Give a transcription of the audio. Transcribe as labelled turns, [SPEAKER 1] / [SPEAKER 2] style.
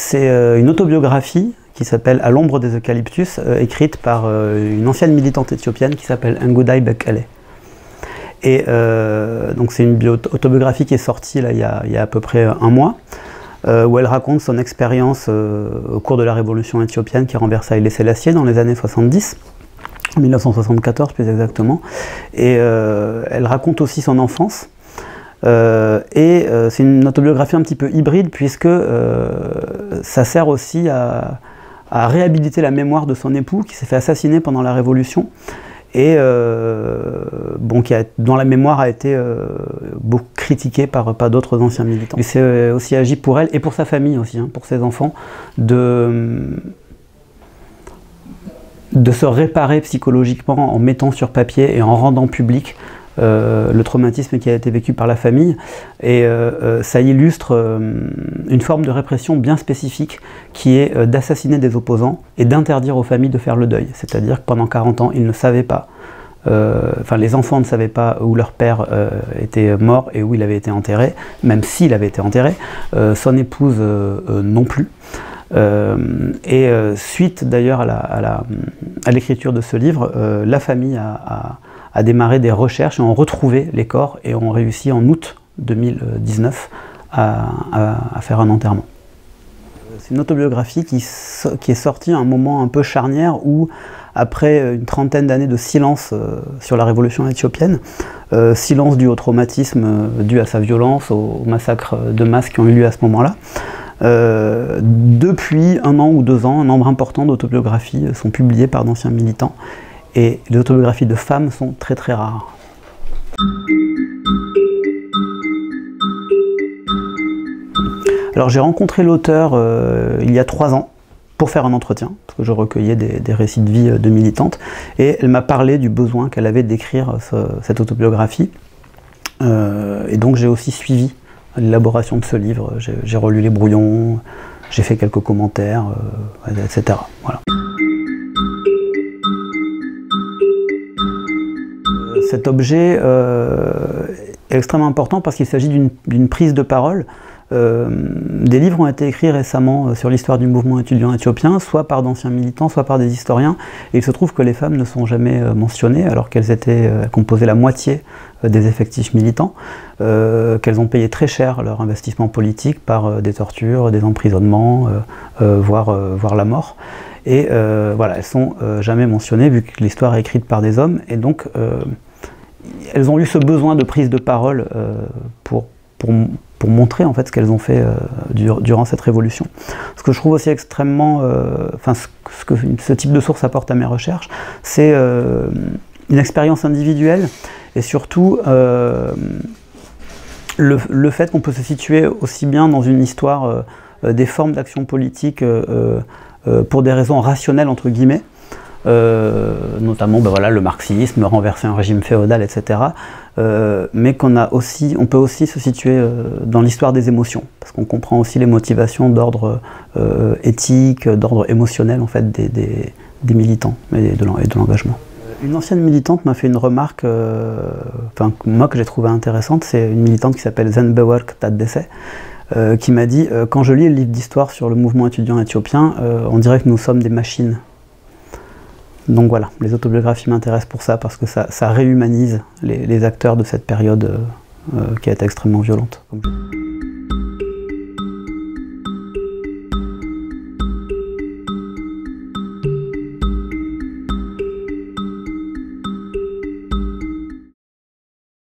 [SPEAKER 1] C'est une autobiographie qui s'appelle « À l'ombre des eucalyptus », écrite par une ancienne militante éthiopienne qui s'appelle Ngudaï Bekele. Et donc c'est une autobiographie qui est sortie là, il y a à peu près un mois, où elle raconte son expérience au cours de la révolution éthiopienne qui renversa Haïlé Sélassié dans les années 70, 1974 plus exactement, et elle raconte aussi son enfance. C'est une autobiographie un petit peu hybride puisque ça sert aussi à réhabiliter la mémoire de son époux qui s'est fait assassiner pendant la Révolution et dont la mémoire a été beaucoup critiquée par d'autres anciens militants. Il s'est aussi agi pour elle et pour sa famille aussi, hein, pour ses enfants, de se réparer psychologiquement en mettant sur papier et en rendant public le traumatisme qui a été vécu par la famille, et ça illustre une forme de répression bien spécifique qui est d'assassiner des opposants et d'interdire aux familles de faire le deuil. C'est-à-dire que pendant 40 ans, ils ne savaient pas, les enfants ne savaient pas où leur père était mort et où il avait été enterré, même s'il avait été enterré, son épouse non plus. Suite d'ailleurs à l'écriture de ce livre, la famille a démarré des recherches et ont retrouvé les corps et ont réussi en août 2019 à faire un enterrement. C'est une autobiographie qui est sortie à un moment un peu charnière où, après une trentaine d'années de silence sur la révolution éthiopienne, silence dû au traumatisme dû à sa violence, aux massacres de masse qui ont eu lieu à ce moment-là, depuis 1 an ou 2 ans, un nombre important d'autobiographies sont publiées par d'anciens militants. Et les autobiographies de femmes sont très très rares. Alors j'ai rencontré l'auteur il y a 3 ans pour faire un entretien, parce que je recueillais des récits de vie de militantes, et elle m'a parlé du besoin qu'elle avait d'écrire cette autobiographie. Et donc j'ai aussi suivi l'élaboration de ce livre, j'ai relu les brouillons, j'ai fait quelques commentaires, etc. Voilà. Cet objet est extrêmement important parce qu'il s'agit d'une prise de parole. Des livres ont été écrits récemment sur l'histoire du mouvement étudiant éthiopien, soit par d'anciens militants, soit par des historiens. Et il se trouve que les femmes ne sont jamais mentionnées, alors qu'elles composaient la moitié des effectifs militants, qu'elles ont payé très cher leur investissement politique par des tortures, des emprisonnements, voire la mort. Et voilà, elles sont jamais mentionnées vu que l'histoire est écrite par des hommes, et donc elles ont eu ce besoin de prise de parole pour montrer en fait ce qu'elles ont fait durant cette révolution. Ce que je trouve aussi extrêmement, ce que ce type de source apporte à mes recherches, c'est une expérience individuelle et surtout le fait qu'on peut se situer aussi bien dans une histoire des formes d'action politique pour des raisons rationnelles entre guillemets, notamment le marxisme, renverser un régime féodal, etc. Mais on peut aussi se situer dans l'histoire des émotions, parce qu'on comprend aussi les motivations d'ordre éthique, d'ordre émotionnel en fait, des militants et de l'engagement. Une ancienne militante m'a fait une remarque moi que j'ai trouvé intéressante, c'est une militante qui s'appelle Zenbewerk Taddese, qui m'a dit « Quand je lis le livre d'histoire sur le mouvement étudiant éthiopien, on dirait que nous sommes des machines ». Donc voilà, les autobiographies m'intéressent pour ça, parce que ça réhumanise les acteurs de cette période qui a été extrêmement violente.